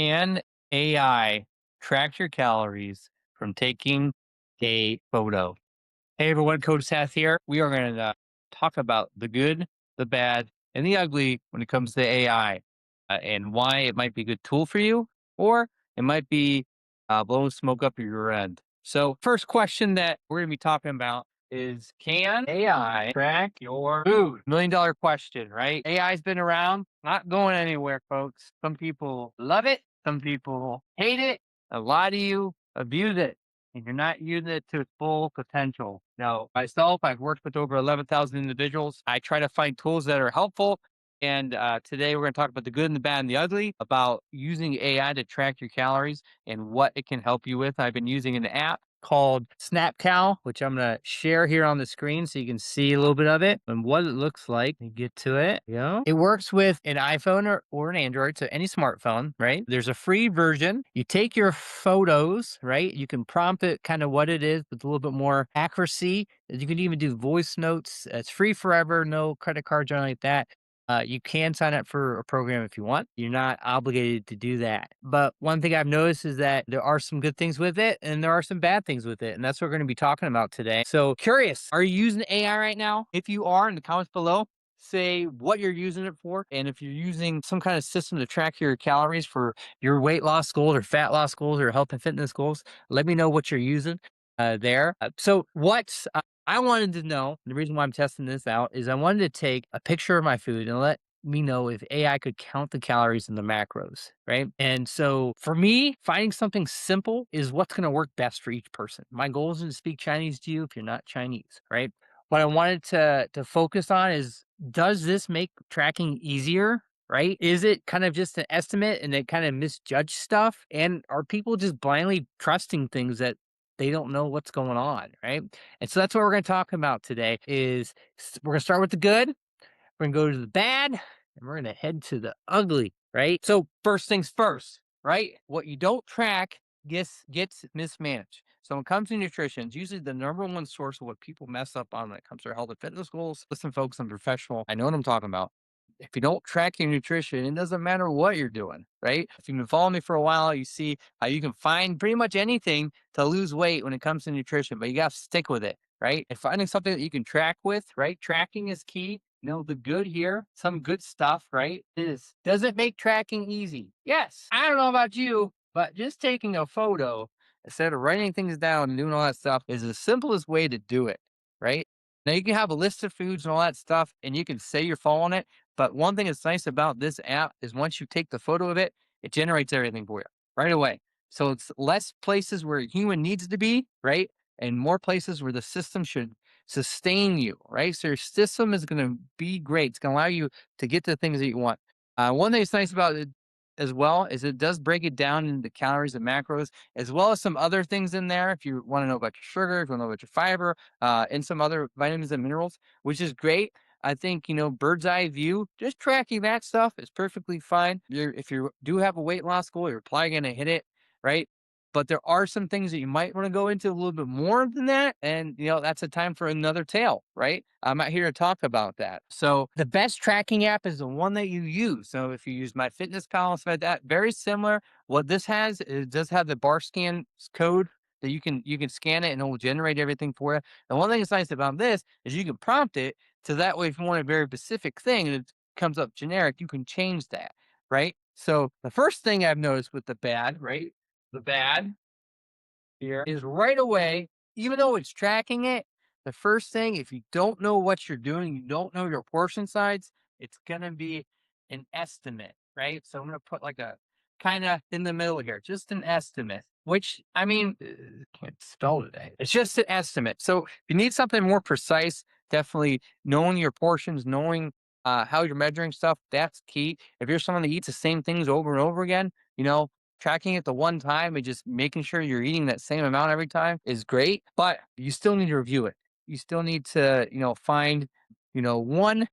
Can AI track your calories from taking a photo? Hey everyone, Coach Seth here. We are going to talk about the good, the bad, and the ugly when it comes to AI and why it might be a good tool for you or it might be blowing smoke up your end. So, first question that we're going to be talking about is, can AI track your food? $1 million question, right? AI's been around, not going anywhere, folks. Some people love it, some people hate it. A lot of you abuse it and you're not using it to its full potential. Now, myself, I've worked with over 11,000 individuals. I try to find tools that are helpful. And today we're going to talk about the good and the bad and the ugly, about using AI to track your calories and what it can help you with. I've been using an app called SnapCal, which I'm going to share here on the screen so you can see a little bit of it and what it looks like. You get to it. Yeah. It works with an iPhone or an Android, so any smartphone, right? There's a free version. You take your photos, right? You can prompt it kind of what it is with a little bit more accuracy. You can even do voice notes. It's free forever, no credit cards or anything like that. You can sign up for a program if you want. You're not obligated to do that. But one thing I've noticed is that there are some good things with it and there are some bad things with it. And that's what we're going to be talking about today. So, curious, are you using AI right now? If you are, in the comments below, say what you're using it for. And if you're using some kind of system to track your calories for your weight loss goals or fat loss goals or health and fitness goals, let me know what you're using there. So, what I wanted to know, the reason why I'm testing this out is I wanted to take a picture of my food and let me know if AI could count the calories and the macros, right? And so for me, finding something simple is what's going to work best for each person. My goal isn't to speak Chinese to you if you're not Chinese, right? What I wanted to focus on is, does this make tracking easier? Right? Is it kind of just an estimate and they kind of misjudge stuff? And are people just blindly trusting things that they don't know what's going on, right? And so that's what we're going to talk about today is we're going to start with the good, we're going to go to the bad, and we're going to head to the ugly, right? So first things first, right? What you don't track gets mismanaged. So when it comes to nutrition, it's usually the number one source of what people mess up on when it comes to their health and fitness goals. Listen, folks, I'm professional. I know what I'm talking about. If you don't track your nutrition, it doesn't matter what you're doing, right? If you've been following me for a while, you see how you can find pretty much anything to lose weight when it comes to nutrition, but you got to stick with it, right? And finding something that you can track with, right? Tracking is key. The good here, some good stuff, right? Does it make tracking easy? Yes. I don't know about you, but just taking a photo instead of writing things down and doing all that stuff is the simplest way to do it, right? Now you can have a list of foods and all that stuff and you can say you're following it. But one thing that's nice about this app is once you take the photo of it, it generates everything for you right away. So it's less places where a human needs to be, right? And more places where the system should sustain you, right? So your system is going to be great. It's going to allow you to get the things that you want. One thing that's nice about it as well is it does break it down into calories and macros, as well as some other things in there. If you want to know about your sugar, if you want to know about your fiber, and some other vitamins and minerals, which is great. I think, bird's eye view, just tracking that stuff is perfectly fine. If you do have a weight loss goal, you're probably going to hit it, right? But there are some things that you might want to go into a little bit more than that. And, that's a time for another tale, right? I'm not here to talk about that. So the best tracking app is the one that you use. So if you use MyFitnessPal and stuff like that, very similar. What this has, it does have the bar scan code that you can scan it and it will generate everything for you. And one thing that's nice about this is you can prompt it so that way if you want a very specific thing and it comes up generic, you can change that, right? So the first thing I've noticed with the bad, right? The bad here is right away, even though it's tracking it, the first thing, if you don't know what you're doing, you don't know your portion size, it's going to be an estimate, right? So I'm going to put like a kind of in the middle here, just an estimate, which I mean, can't spell today. It's just an estimate. So if you need something more precise, definitely knowing your portions, knowing how you're measuring stuff, that's key. If you're someone that eats the same things over and over again, tracking it the one time and just making sure you're eating that same amount every time is great, but you still need to review it. You still need to, find, one,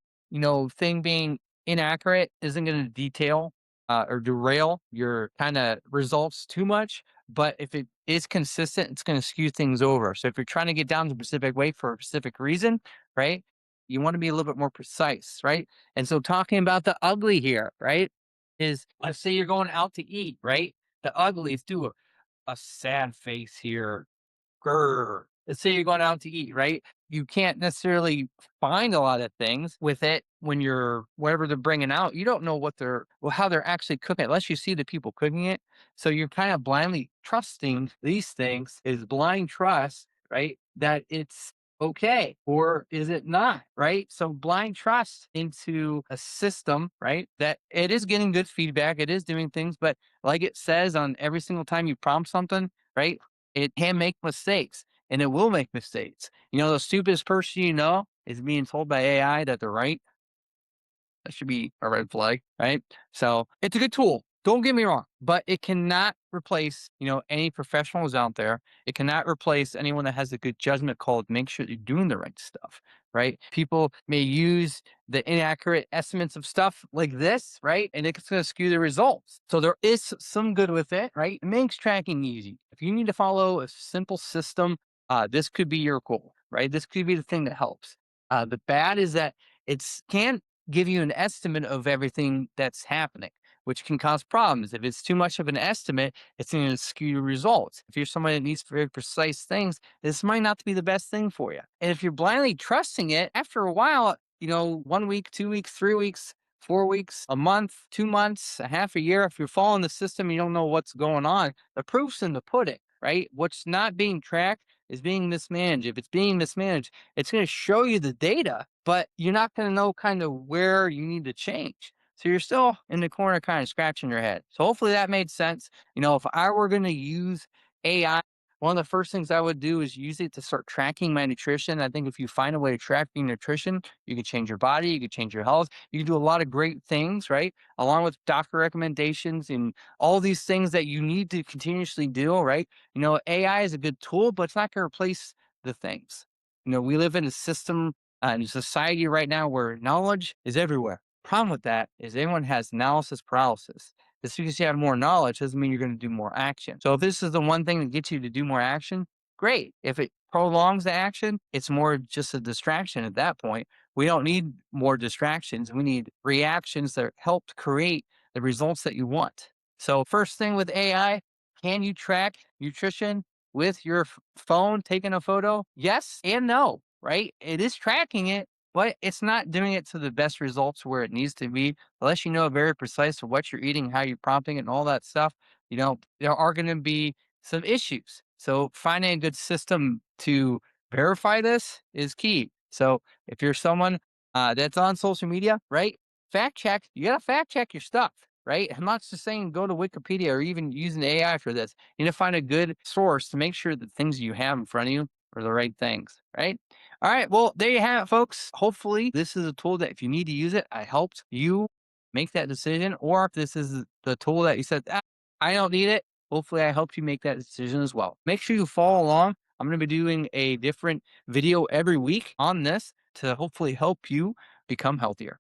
thing being inaccurate isn't going to detail or derail your kind of results too much. But if it is consistent, it's going to skew things over. So if you're trying to get down to a specific weight for a specific reason, right? You want to be a little bit more precise, right? And so talking about the ugly here, right? is, let's say you're going out to eat, right? The uglies do a sad face here. Grr. Let's say you're going out to eat, right? You can't necessarily find a lot of things with it when you're whatever they're bringing out. You don't know what they're well, how they're actually cooking it, unless you see the people cooking it. So you're kind of blindly trusting these things is blind trust, right? That it's okay or is it not, right? So blind trust into a system, right? That it is getting good feedback, it is doing things, but like it says on every single time you prompt something, right? It can make mistakes and it will make mistakes. You know, the stupidest person you know is being told by AI that they're right. That should be a red flag, right? So it's a good tool. Don't get me wrong, but it cannot replace, any professionals out there. It cannot replace anyone that has a good judgment call to make sure you're doing the right stuff, right? People may use the inaccurate estimates of stuff like this, right? And it's going to skew the results. So there is some good with it, right? It makes tracking easy. If you need to follow a simple system, this could be your goal, right? This could be the thing that helps. The bad is that it's can give you an estimate of everything that's happening, which can cause problems. If it's too much of an estimate, it's going to skew your results. If you're somebody that needs very precise things, this might not be the best thing for you. And if you're blindly trusting it, after a while, 1 week, 2 weeks, 3 weeks, 4 weeks, a month, 2 months, a half a year, if you're following the system, you don't know what's going on. The proof's in the pudding, right? What's not being tracked is being mismanaged. If it's being mismanaged, it's going to show you the data, but you're not going to know kind of where you need to change. So you're still in the corner, kind of scratching your head. So hopefully that made sense. If I were going to use AI, one of the first things I would do is use it to start tracking my nutrition. I think if you find a way to track your nutrition, you can change your body, you can change your health, you can do a lot of great things, right? Along with doctor recommendations and all these things that you need to continuously do, right? AI is a good tool, but it's not going to replace the things. We live in a system in a society right now where knowledge is everywhere. Problem with that is everyone has analysis paralysis. Just because you have more knowledge doesn't mean you're going to do more action. So if this is the one thing that gets you to do more action, great. If it prolongs the action, it's more just a distraction at that point. We don't need more distractions. We need reactions that help create the results that you want. So first thing with AI, can you track nutrition with your phone taking a photo? Yes and no, right? It is tracking it, but it's not doing it to the best results where it needs to be. Unless you know very precise of what you're eating, how you're prompting it, and all that stuff, there are going to be some issues. So finding a good system to verify this is key. So if you're someone that's on social media, right? Fact check. You got to fact check your stuff, right? I'm not just saying go to Wikipedia or even using AI for this. You need to find a good source to make sure that things you have in front of you are the right things, right? All right. Well, there you have it, folks. Hopefully, this is a tool that if you need to use it, I helped you make that decision. Or if this is the tool that you said, I don't need it, hopefully, I helped you make that decision as well. Make sure you follow along. I'm going to be doing a different video every week on this to hopefully help you become healthier.